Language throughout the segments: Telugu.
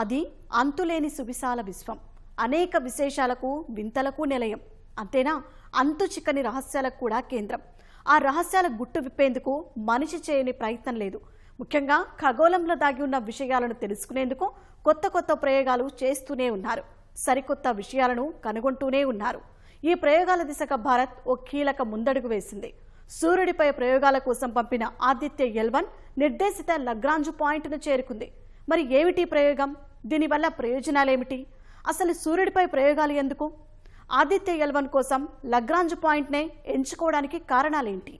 అది అంతులేని సువిశాల విశ్వం. అనేక విశేషాలకు వింతలకు నిలయం. అంతేనా, అంతు చిక్కని రహస్యాలకు కూడా కేంద్రం. ఆ రహస్యాల గుట్టు విప్పేందుకు మనిషి చేయని ప్రయత్నం లేదు. ముఖ్యంగా ఖగోళంలో దాగి ఉన్న విషయాలను తెలుసుకునేందుకు కొత్త కొత్త ప్రయోగాలు చేస్తూనే ఉన్నారు. సరికొత్త విషయాలను కనుగొంటూనే ఉన్నారు. ఈ ప్రయోగాల దిశగా భారత్ ఓ కీలక ముందడుగు వేసింది. సూర్యుడిపై ప్రయోగాల కోసం పంపిన ఆదిత్య L1 నిర్దేశిత లగ్రాంజ్ పాయింట్ను చేరుకుంది. మరి ఏమిటి ప్రయోగం? దీనివల్ల ప్రయోజనాలేమిటి? అసలు సూర్యుడిపై ప్రయోగాలు ఎందుకు? ఆదిత్య L1 కోసం లగ్రాంజ్ పాయింట్నే ఎంచుకోవడానికి కారణాలేంటి?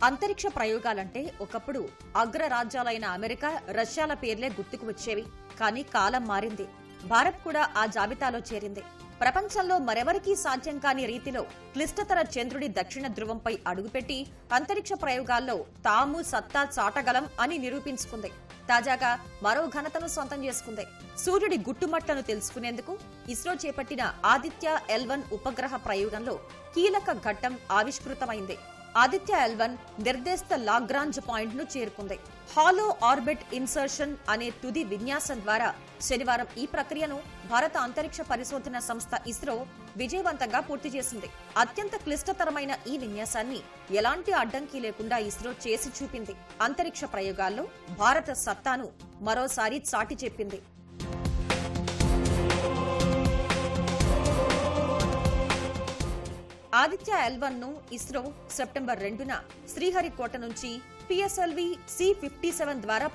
అంతరిక్ష ప్రయోగాలంటే ఒకప్పుడు అగ్రరాజ్యాలైన అమెరికా, రష్యాల పేర్లే గుర్తుకు వచ్చేవి. కానీ కాలం మారింది. భారత్ కూడా ఆ జాబితాలో చేరింది. ప్రపంచంలో మరెవరికీ సాధ్యం కాని రీతిలో క్లిష్టతర చంద్రుడి దక్షిణ ధ్రువంపై అడుగుపెట్టి అంతరిక్ష ప్రయోగాల్లో తాము సత్తా చాటగలం అని నిరూపించుకుంది. తాజాగా మరో ఘనతను సొంతం చేసుకుంది. సూర్యుడి గుట్టుమట్లను తెలుసుకునేందుకు ఇస్రో చేపట్టిన ఆదిత్య L1 ఉపగ్రహ ప్రయోగంలో కీలక ఘట్టం ఆవిష్కృతమైంది. ఆదిత్య L1 నిర్దేశిత లాగ్రాంజ్ పాయింట్ ను చేరుకుంది. హాలో ఆర్బిట్ ఇన్సర్షన్ అనే తుది విన్యాసం ద్వారా శనివారం ఈ ప్రక్రియను భారత అంతరిక్ష పరిశోధన సంస్థ ఇస్రో విజయవంతంగా పూర్తి చేసింది. అత్యంత క్లిష్టతరమైన ఈ విన్యాసాన్ని ఎలాంటి అడ్డంకి లేకుండా ఇస్రో చేసి చూపింది. అంతరిక్ష ప్రయోగాల్లో భారత సత్తాను మరోసారి చాటి చెప్పింది. ఆదిత్య L1 ను ఇస్రో సెప్టెంబర్ 2న శ్రీహరికోట నుంచి PSLV C-57 ద్వారా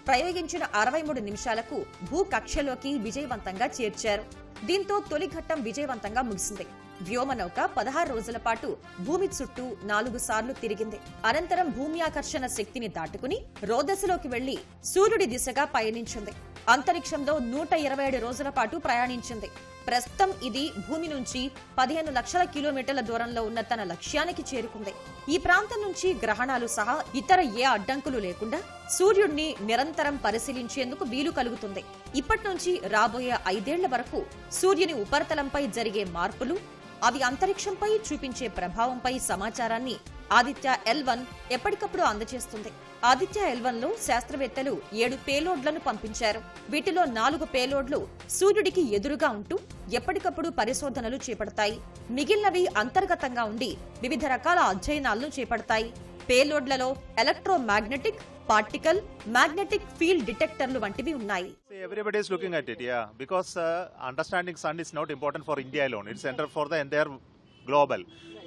ప్రయోగించిన 63 నిమిషాలకు భూకక్షలోకి విజయవంతంగా చేర్చారు. దీంతో తొలి ఘట్టం విజయవంతంగా ముగిసింది. వ్యోమనౌక 16 రోజుల పాటు భూమి చుట్టూ 4 సార్లు తిరిగింది. అనంతరం భూమి ఆకర్షణ శక్తిని దాటుకుని రోదశలోకి వెళ్లి సూర్యుడి దిశగా పయనించింది. అంతరిక్షంలో 127 రోజుల పాటు ప్రయాణించింది. ప్రస్తుతం ఇది భూమి నుంచి 15 లక్షల కిలోమీటర్ల దూరంలో ఉన్న తన లక్ష్యానికి చేరుకుంది. ఈ ప్రాంతం నుంచి గ్రహణాలు సహా ఇతర ఏ అడ్డంకులు లేకుండా సూర్యుడిని నిరంతరం పరిశీలించేందుకు వీలు కలుగుతుంది. ఇప్పటి నుంచి రాబోయే 5 ఏళ్ల వరకు సూర్యుని ఉపరితలంపై జరిగే మార్పులు, అవి అంతరిక్షంపై చూపించే ప్రభావంపై సమాచారాన్ని ఆదిత్య L1 ఎప్పటికప్పుడు అందజేస్తుంది. ఆదిత్య L1 లో శాస్త్రవేత్తలు 7 పేలోడ్లను పంపించారు. వీటిలో 4 పేలోడ్లు సూర్యుడికి ఎదురుగా ఉంటూ ఎప్పటికప్పుడు పరిశోధనలు చేపడతాయి. మిగిలినవి అంతర్గతంగా ఉండి వివిధ రకాల అధ్యయనాలను చేపడతాయి. పేలోడ్లలో ఎలక్ట్రోమాగ్నెటిక్, పార్టికల్, మ్యాగ్నెటిక్ ఫీల్డ్ డిటెక్టర్లు వంటివి ఉన్నాయి. Everybody is looking at it, yeah, because understanding sun is not important for India alone. It's center for the entire global.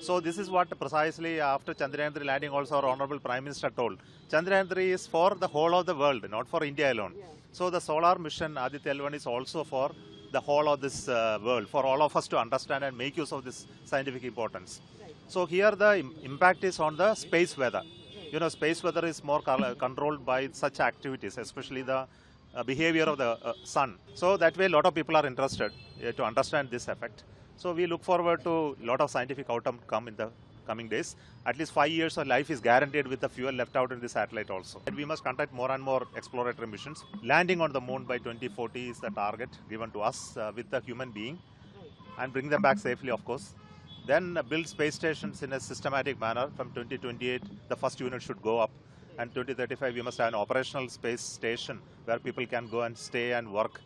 So this is what precisely after Chandrayaan-3 landing also our Honorable Prime Minister told. Chandrayaan-3 is for the whole of the world, not for India alone. So the solar mission Aditya L1 is also for the whole of this world, for all of us to understand and make use of this scientific importance. So here the impact is on the space weather. You know, space weather is more controlled by such activities, especially the behavior of the sun. So that way a lot of people are interested to understand this effect. So we look forward to a lot of scientific outcome come in the coming days. At least 5 years of life is guaranteed with the fuel left out in the satellite also. And we must conduct more and more exploratory missions. Landing on the moon by 2040 is the target given to us with the human being, and bring them back safely, of course. Then build space stations in a systematic manner. From 2028 the first unit should go up, and 2035 we must have an operational space station where people can go and stay and work.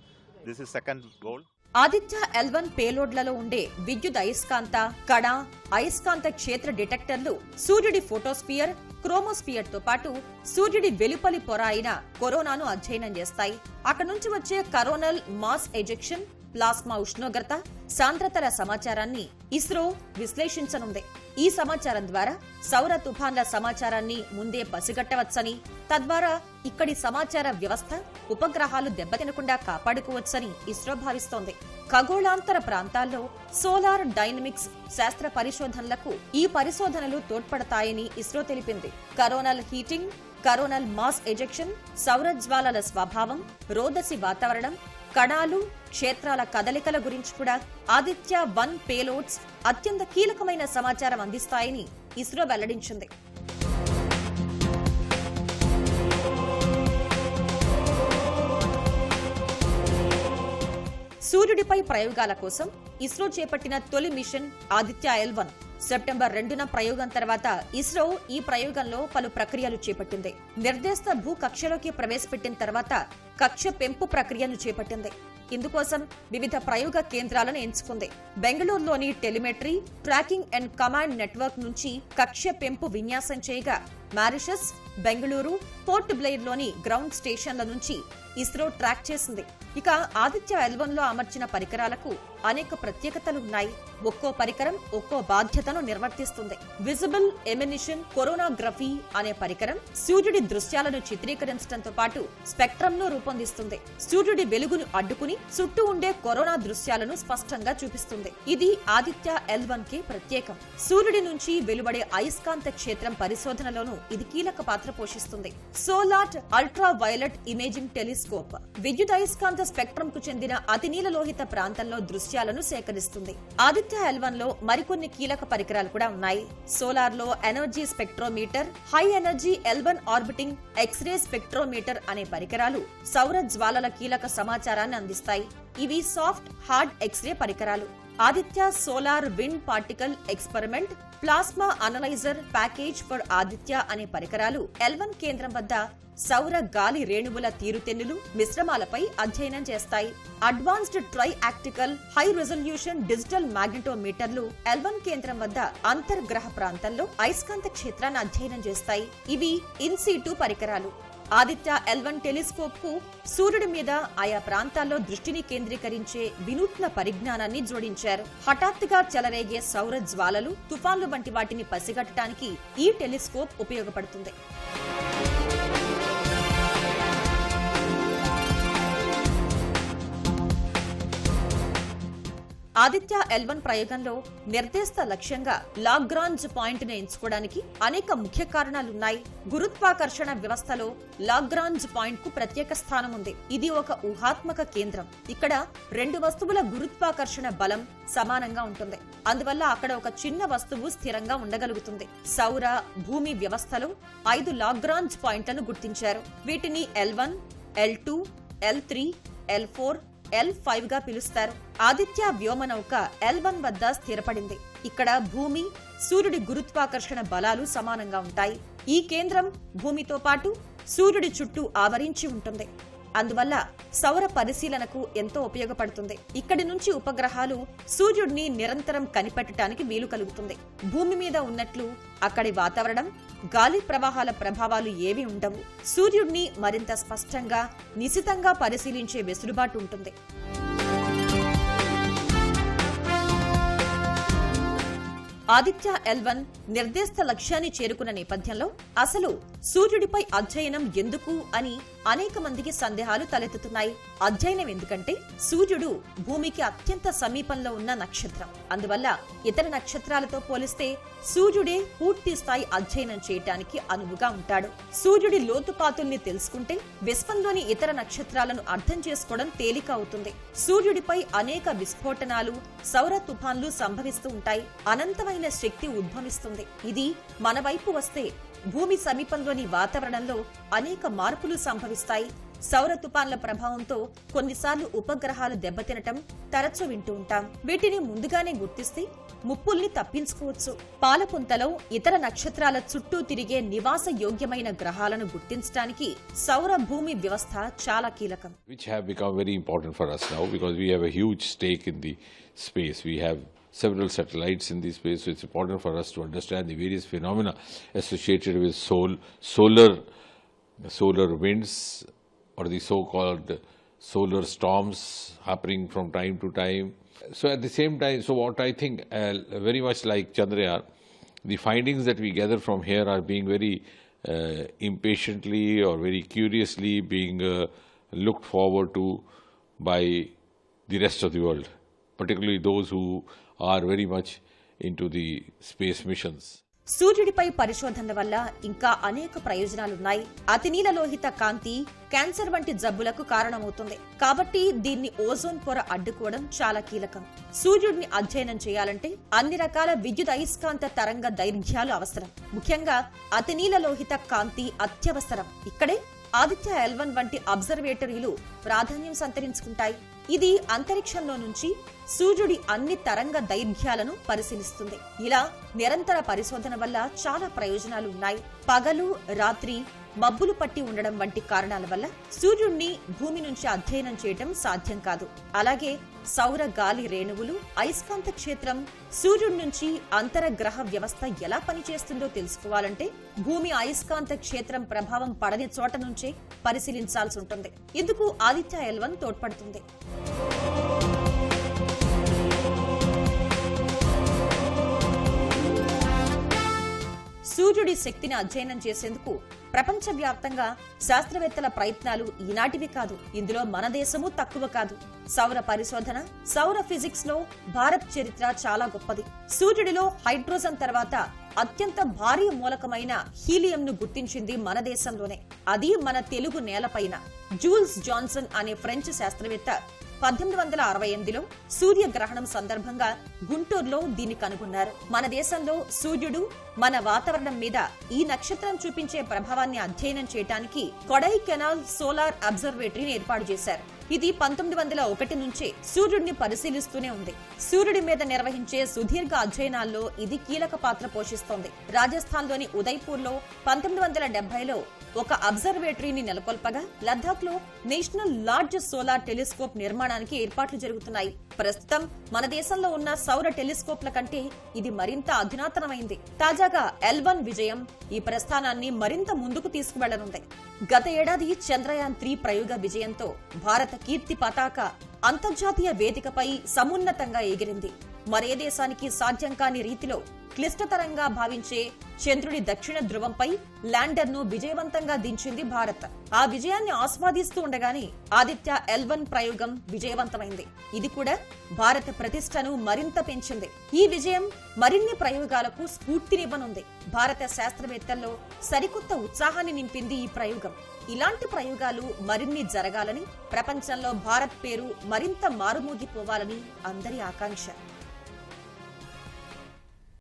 This is second goal. Aditya L1 పేలోడ్లలో ఉండే విద్యుత్ అయస్కాంత, కణ, అయస్కాంత క్షేత్ర డిటెక్టర్లు సూర్యుడి ఫోటోస్పియర్, క్రోమోస్పియర్ తో పాటు సూర్యుడి వెలుపలి పొర అయిన కరోనాను అధ్యయనం చేస్తాయి. అక్కడి నుంచి వచ్చే కరోనల్ మాస్ ఎజెక్షన్, ప్లాస్మా ఉష్ణోగ్రత, సాంద్రతల సమాచారాన్ని ఇస్రో విశ్లేషించనుంది. ఈ సమాచారం ద్వారా సౌర తుఫాన్ల సమాచారాన్ని ముందే పసిగట్టవచ్చని, తద్వారా ఇక్కడి సమాచార వ్యవస్థ, ఉపగ్రహాలు దెబ్బతినకుండా కాపాడుకోవచ్చని ఇస్రో భావిస్తోంది. ఖగోళాంతర ప్రాంతాల్లో సోలార్ డైనమిక్స్ శాస్త్ర పరిశోధనలకు ఈ పరిశోధనలు తోడ్పడతాయని ఇస్రో తెలిపింది. Coronal heating, coronal mass ejection, సౌరజ్వాలల స్వభావం, రోదసి వాతావరణం, కణాలు, క్షేత్రాల కదలికల గురించి కూడా ఆదిత్య-1 పేలోడ్స్ అత్యంత కీలకమైన సమాచారం అందిస్తాయని ఇస్రో వెల్లడించింది. సూర్యుడిపై ప్రయోగాల కోసం ఇస్రో చేపట్టిన తొలి మిషన్ ఆదిత్య-L1 సెప్టెంబర్ 2న ప్రయోగం తర్వాత ఇస్రో ఈ ప్రయోగంలో పలు ప్రక్రియలు చేపట్టింది. నిర్దేశిత భూ కక్షలోకి ప్రవేశపెట్టిన తర్వాత కక్ష పెంపు ప్రక్రియను చేపట్టింది. ఇందుకోసం వివిధ ప్రయోగ కేంద్రాలను ఎంచుకుంది. బెంగళూరులోని telemetry, tracking and command network నుంచి కక్ష పెంపు విన్యాసం చేయగా మారిషస్, బెంగళూరు, పోర్ట్ బ్లెయిర్లోని గ్రౌండ్ స్టేషన్ల నుంచి ఇస్రో ట్రాక్ చేసింది. ఇక ఆదిత్య-L1లో అమర్చిన పరికరాలకు అనేక ప్రత్యేకతలు ఉన్నాయి. ఒక్కో పరికరం ఒక్కో బాధ్యతను నిర్వర్తిస్తుంది. విజిబుల్ ఎమినిషన్ కొరోనాగ్రఫీ అనే పరికరం సూర్యుడి దృశ్యాలను చిత్రీకరించడంతో పాటు స్పెక్ట్రమ్ ను రూపొందిస్తుంది. సూర్యుడి వెలుగును అడ్డుకుని చుట్టూ ఉండే కరోనా దృశ్యాలను స్పష్టంగా చూపిస్తుంది. ఇది ఆదిత్య-L1 కి ప్రత్యేకం. సూర్యుడి నుంచి వెలువడే అయస్కాంత క్షేత్రం పరిశోధనలోనూ ఇది కీలక పాత్ర పోషిస్తుంది. Solar ultra violet imaging telescope విద్యుదయస్కాంత స్పెక్ట్రమ్ కు చెందిన అతినీల లోహిత ప్రాంతంలో దృశ్యాలను సేకరిస్తుంది. ఆదిత్య-L1లో మరికొన్ని కీలక పరికరాలు కూడా ఉన్నాయి. Solar low energy spectrometer, high energy L1 orbiting x ray spectrometer అనే పరికరాలు సౌర జ్వాలల కీలక సమాచారాన్ని అందిస్తాయి. ఇవి సాఫ్ట్, హార్డ్ ఎక్స్రే పరికరాలు. Aditya solar wind particle experiment, plasma analyser package for Aditya అనే పరికరాలు L1 కేంద్రం వద్ద సౌర గాలి రేణువుల తీరుతెన్నులు, మిశ్రమాలపై అధ్యయనం చేస్తాయి. Advanced triaxial high resolution digital మ్యాగ్నెటోమీటర్లు L1 కేంద్రం వద్ద అంతర్గ్రహ ప్రాంతంలో అయస్కాంత క్షేత్రాన్ని అధ్యయనం చేస్తాయి. ఇవి ఇన్సీటు పరికరాలు. ఆదిత్య-L1 టెలిస్కోప్ కు సూర్యుడి మీద ఆయా ప్రాంతాల్లో దృష్టిని కేంద్రీకరించే వినూత్న పరిజ్ఞానాన్ని జోడించారు. హఠాత్తుగా చెలరేగే సౌర జ్వాలలు, తుఫాన్లు వంటి వాటిని పసిగట్టడానికి ఈ టెలిస్కోప్ ఉపయోగపడుతుంది. ఆదిత్య-L1 ప్రయోగంలో నిర్దేశిత లక్ష్యంగా లాగ్రాంజ్ పాయింట్ ను ఎంచుకోవడానికి అనేక ముఖ్య కారణాలున్నాయి. గురుత్వాకర్షణ వ్యవస్థలో లాగ్రాంజ్ పాయింట్ కు ప్రత్యేక స్థానం ఉంది. ఇది ఒక ఊహాత్మక కేంద్రం. ఇక్కడ రెండు వస్తువుల గురుత్వాకర్షణ బలం సమానంగా ఉంటుంది. అందువల్ల అక్కడ ఒక చిన్న వస్తువు స్థిరంగా ఉండగలుగుతుంది. సౌర, భూమి వ్యవస్థలో 5 లాగ్రాంజ్ పాయింట్లను గుర్తించారు. వీటిని L1, L2, L3, L4, L5 గా పిలుస్తారు. ఆదిత్య వ్యోమనౌక L1 వద్ద స్థిరపడింది. ఇక్కడ భూమి, సూర్యుడి గురుత్వాకర్షణ బలాలు సమానంగా ఉంటాయి. ఈ కేంద్రం భూమితో పాటు సూర్యుడి చుట్టూ ఆవరించి ఉంటుంది. అందువల్ల సౌర పరిశీలనకు ఎంతో ఉపయోగపడుతుంది. ఇక్కడి నుంచి ఉపగ్రహాలు సూర్యుడిని నిరంతరం కనిపెట్టడానికి వీలు కలుగుతుంది. భూమి మీద ఉన్నట్లు అక్కడి వాతావరణం, గాలి ప్రవాహాల ప్రభావాలు ఏవి ఉండవు. సూర్యుడిని మరింత స్పష్టంగా, నిశితంగా పరిశీలించే వెసులుబాటు ఉంటుంది. ఆదిత్య-L1 నిర్దేశిత లక్ష్యాన్ని చేరుకున్న నేపథ్యంలో అసలు సూర్యుడిపై అధ్యయనం ఎందుకు అని అనేక మందికి సందేహాలు తలెత్తుతున్నాయి. అధ్యయనం ఎందుకంటే సూర్యుడు భూమికి అత్యంత సమీపంలో ఉన్న నక్షత్రం. అందువల్ల ఇతర నక్షత్రాలతో పోలిస్తే సూర్యుడే పూర్తి స్థాయి అధ్యయనం చేయటానికి అనువుగా ఉంటాడు. సూర్యుడి లోతుపాతుల్ని తెలుసుకుంటే విశ్వంలోని ఇతర నక్షత్రాలను అర్థం చేసుకోవడం తేలిక అవుతుంది. సూర్యుడిపై అనేక విస్ఫోటనాలు, సౌర తుఫాన్లు సంభవిస్తూ ఉంటాయి. అనంతమైన శక్తి ఉద్భవిస్తుంది. ఇది మన వైపు వస్తే భూమి సమీపంలోని వాతావరణంలో అనేక మార్పులు సంభవిస్తాయి. సౌర తుఫాన్ల ప్రభావంతో కొన్నిసార్లు ఉపగ్రహాలు దెబ్బతినటం తరచూ వింటూ ఉంటాం. వీటిని ముందుగానే గుర్తిస్తే ముప్పుల్ని తప్పించుకోవచ్చు. పాలపుంతలో ఇతర నక్షత్రాల చుట్టూ తిరిగే నివాస యోగ్యమైన గ్రహాలను గుర్తించడానికి సౌర భూమి వ్యవస్థ చాలా కీలకం. Which have become very important for us now because we have a huge stake in the space. We have several satellites in the space, so it's important for us to understand the various phenomena associated with solar winds or the so-called solar storms happening from time to time. So at the same time, so what I think very much like Chandrayaan, the findings that we gather from here are being very impatiently or very curiously being looked forward to by the rest of the world, particularly those who are very much into the space missions. సూర్యుడిపై పరిశోధనల వల్ల ఇంకా అనేక ప్రయోజనాలున్నాయి. అతినీలలోహిత కాంతి క్యాన్సర్ వంటి జబ్బులకు కారణమవుతుంది. కాబట్టి దీన్ని ఓజోన్ పొర అడ్డుకోవడం చాలా కీలకం. సూర్యుడిని అధ్యయనం చేయాలంటే అన్ని రకాల విద్యుత్ అయస్కాంత తరంగ దైర్ఘ్యాలు అవసరం. ముఖ్యంగా అతినీలలోహిత కాంతి అత్యవసరం. ఇక్కడే ఆదిత్య L1 వంటి అబ్జర్వేటరీలు ప్రాధాన్యం సంతరించుకుంటాయి. ఇది అంతరిక్షంలో నుంచి సూర్యుడి అన్ని తరంగ దైర్ఘ్యాలను పరిశీలిస్తుంది. ఇలా నిరంతర పరిశోధన వల్ల చాలా ప్రయోజనాలు ఉన్నాయి. పగలు రాత్రి మబ్బులు పట్టి ఉండడం వంటి కారణాల వల్ల సూర్యుడిని భూమి నుంచి అధ్యయనం చేయడం సాధ్యం కాదు. అలాగే సౌర గాలి రేణువులు, అయస్కాంత క్షేత్రం, సూర్యుడి నుంచి అంతరగ్రహ వ్యవస్థ ఎలా పనిచేస్తుందో తెలుసుకోవాలంటే భూమి అయస్కాంత క్షేత్రం ప్రభావం పడని చోట నుంచే పరిశీలించాల్సి ఉంటుంది. ఇందుకు ఆదిత్య L1 తోడ్పడుతుంది. సూర్యుడి శక్తిని అధ్యయనం చేసేందుకు ప్రపంచవ్యాప్తంగా శాస్త్రవేత్తల ప్రయత్నాలు ఈనాటివి కాదు. ఇందులో మన దేశము తక్కువ కాదు. సౌర పరిశోధన, సౌర ఫిజిక్స్ లో భారత్ చరిత్ర చాలా గొప్పది. సూర్యుడిలో హైడ్రోజన్ తర్వాత అత్యంత భారీ మూలకమైన హీలియం ను గుర్తించింది మన దేశంలోనే. అది మన తెలుగు నేలపైన. జూల్స్ జాన్సన్ అనే ఫ్రెంచ్ శాస్త్రవేత్త 1868లో సూర్యగ్రహణం సందర్భంగా గుంటూరులో దీన్ని కనుగొన్నారు. మన దేశంలో సూర్యుడు మన వాతావరణం మీద ఈ నక్షత్రం చూపించే ప్రభావాన్ని అధ్యయనం చేయడానికి కొడైకెనాల్ సోలార్ అబ్జర్వేటరీని ఏర్పాటు చేశారు. ఇది 1901 నుంచే సూర్యుడిని పరిశీలిస్తూనే ఉంది. సూర్యుడి మీద నిర్వహించే సుదీర్ఘ అధ్యయనాల్లో ఇది కీలక పాత్ర పోషిస్తోంది. రాజస్థాన్లోని ఉదయ్పూర్లో 1970లో ఒక అబ్జర్వేటరీని నెలకొల్పగా లద్దాఖ్ లో నేషనల్ లార్జ్ సోలార్ టెలిస్కోప్ నిర్మాణానికి ఏర్పాట్లు జరుగుతున్నాయి. ప్రస్తుతం మన దేశంలో ఉన్న సౌర టెలిస్కోప్ల కంటే ఇది మరింత అధునాతనమైంది. తాజాగా L1 విజయం ఈ ప్రస్థానాన్ని మరింత ముందుకు తీసుకువెళ్లనుంది. గత ఏడాది చంద్రయాన్-3 ప్రయోగ విజయంతో భారత కీర్తి పతాక అంతర్జాతీయ వేదికపై సమున్నతంగా ఎగిరింది. మరే దేశానికి సాధ్యం కాని రీతిలో క్లిష్టతరంగా భావించే చంద్రుడి దక్షిణ ధ్రువంపై ల్యాండర్ ను విజయవంతంగా దించింది భారత్. ఆ విజయాన్ని ఆస్వాదిస్తూ ఉండగానే ఆదిత్య L1 ప్రయోగం విజయవంతమైంది. ఇది కూడా భారత ప్రతిష్టను మరింత పెంచింది. ఈ విజయం మరిన్ని ప్రయోగాలకు స్ఫూర్తినివ్వనుంది. భారత శాస్త్రవేత్తల్లో సరికొత్త ఉత్సాహాన్ని నింపింది ఈ ప్రయోగం. ఇలాంటి ప్రయోగాలు మరిన్ని జరగాలని, ప్రపంచంలో భారత్ పేరు మరింత మారుమోగిపోవాలని అందరి ఆకాంక్ష.